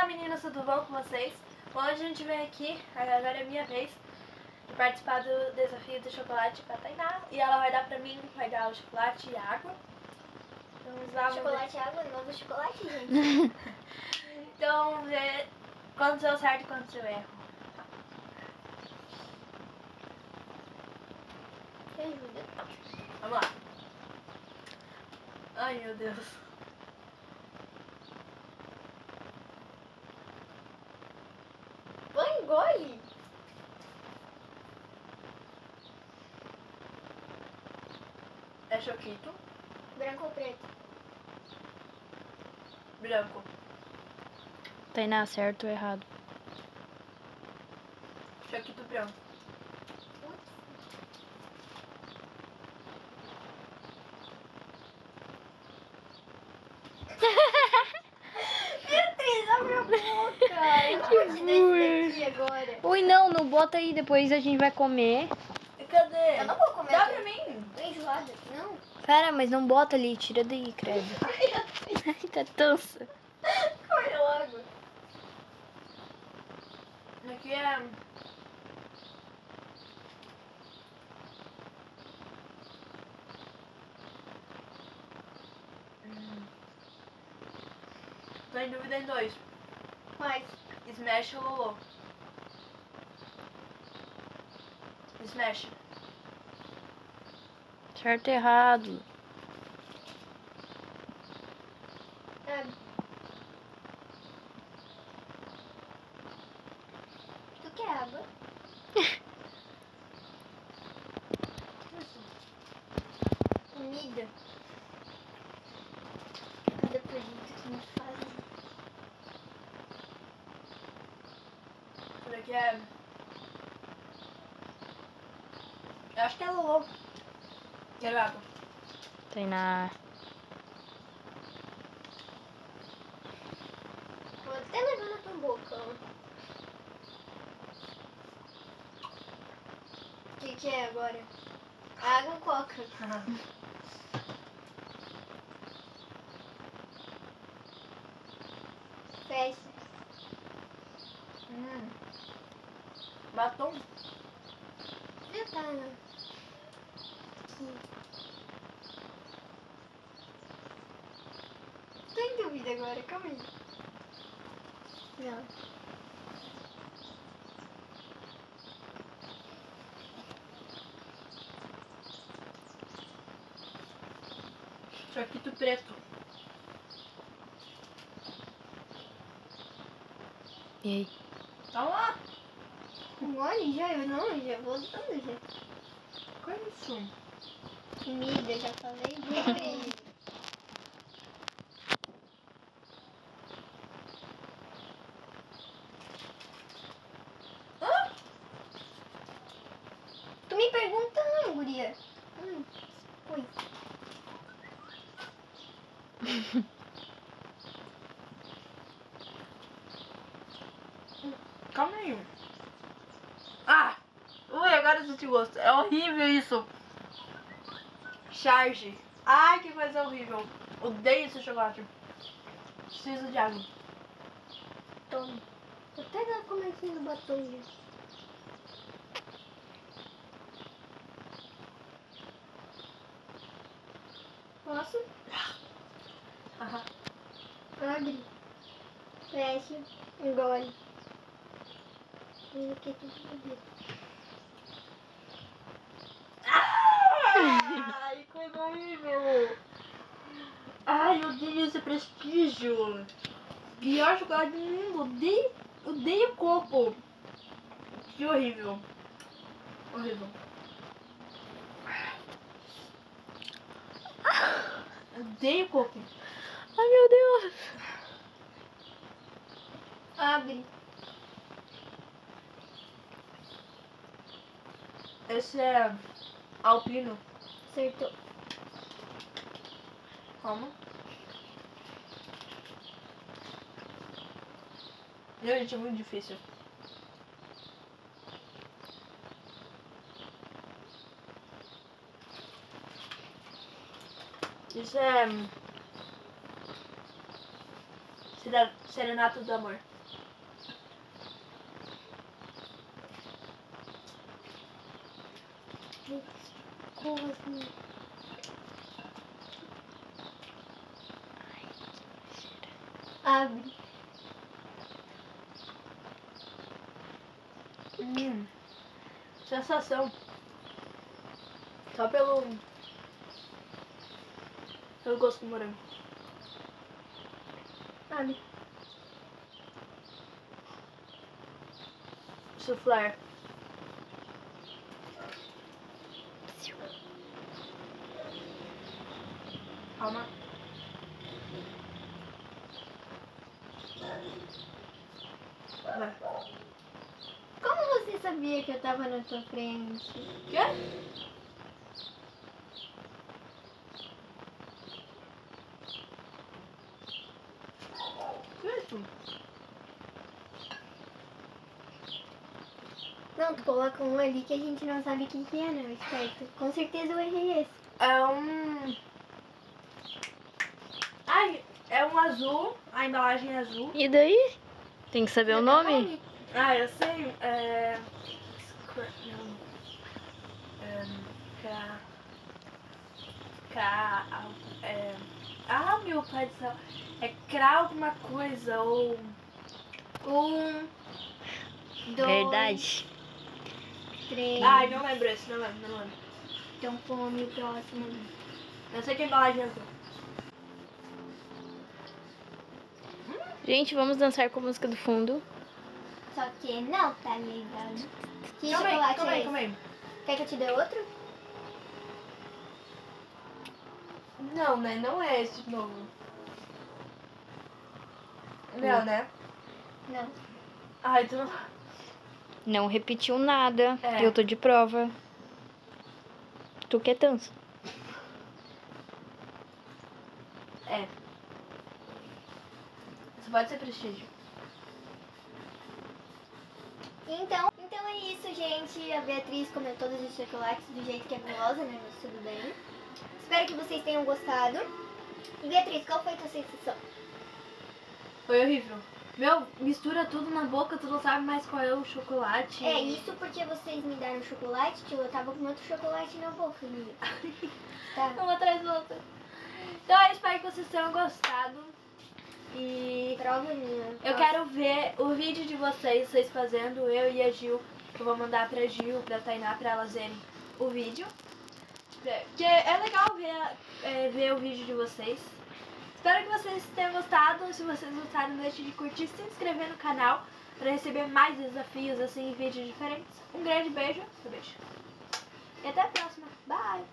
meninas, tudo bom com vocês? Hoje a gente vem aqui, agora é minha vez, de participar do desafio do chocolate com a Tainá. E ela vai dar pra mim, vai dar o chocolate e água. Vamos lá, chocolate e água, novo chocolate, gente. Então vamos ver quantos eu acerto e quantos eu erro. Me ajuda. Vamos lá. Ai, meu Deus. Vai, engole. É choquito. Branco ou preto? Branco. Tainá, certo ou errado? Choquito branco. Beatriz, abre a boca. Eu vou te dar esse daqui agora. Ui, não bota aí, depois a gente vai comer. Cadê? Eu não vou comer. Dá pra mim. Tô enjoada. Não. Pera, mas não bota ali, tira daí, credo. Ai, tá tansa. Come logo. Aqui é... Tô em dúvida em dois. Vai. Smash ou Lolo? Smash. Certo ou errado? Tu quer água? Comida. Cada produto que me faz. Isso daqui é... Eu acho que é Lolo. Quero água. Tainá. Vou até levar na tua boca, ó. O que é agora? Água ou coca? Fecha. Batom. Já tá, né? Aqui. Tô em dúvida agora, calma aí. Não. Choquito preto. E aí? Tá lá. Engole já? Eu não, já vou dando já. Que é isso? Comida, já falei. Beatriz. Tu me pergunta não, guria. Oi. Calma aí. Ah! Ui, agora eu senti gosto. É horrível isso. Charge. Ai, que coisa horrível. Odeio esse chocolate. Preciso de água. Toma. Até dá comecinho do batom já. Posso? Aham. Abre. Fecha. Engole. Isso aqui é tudo bebê. Ai, coisa horrível. Ai, eu odeio esse prestígio. Pior chocolate do mundo. Odeio coco. Que horrível. Horrível. Odeio coco. Ai, meu Deus. Abre. Esse é alpino. Acertou. Calma. Gente, é muito difícil. Isso é... Serenato do amor. Cosme. Abre. Sensação. Só pelo gosto do morango. Abre. Soufflé. Calma. Vai. Como você sabia que eu tava na tua frente? Quê? Que é isso? Não, tu coloca um ali que a gente não sabe o que é, não, esperto. Com certeza eu errei esse. É um... Ai, é um azul. A embalagem é azul. E daí? Tem que saber o nome? Ah, eu sei. Não. Meu pai do céu. É Cra alguma coisa ou... 1, 2, Verdade. 3. Ai, não lembro esse, não lembro. Então come o próximo. Eu sei que a embalagem é azul. Gente, vamos dançar com a música do fundo. Só que não tá legal. Que Calma chocolate é aí, esse? calma aí. Quer que eu te dê outro? Não, né? Não é esse de novo. Não, né? Não. Ai, tu não... Não repetiu nada. É. Eu tô de prova. Tu que é tanso. É. Isso pode ser prestígio. Então é isso, gente. A Beatriz comeu todos os chocolates do jeito que é gulosa, né? Mas tudo bem. Espero que vocês tenham gostado. E Beatriz, qual foi a tua sensação? Foi horrível. Meu, mistura tudo na boca, tu não sabe mais qual é o chocolate. É isso porque vocês me deram chocolate, que eu tava com outro chocolate na boca, amiga. Tá. Uma atrás do outro. Então eu espero que vocês tenham gostado. E Prova minha. eu quero ver o vídeo de vocês fazendo, eu e a Gil. Eu vou mandar pra Gil, pra Tainá, pra elas verem o vídeo. Porque é legal ver o vídeo de vocês. Espero que vocês tenham gostado. Se vocês gostaram, não deixe de curtir, se inscrever no canal para receber mais desafios assim, vídeos diferentes. Um grande beijo. E até a próxima. Bye!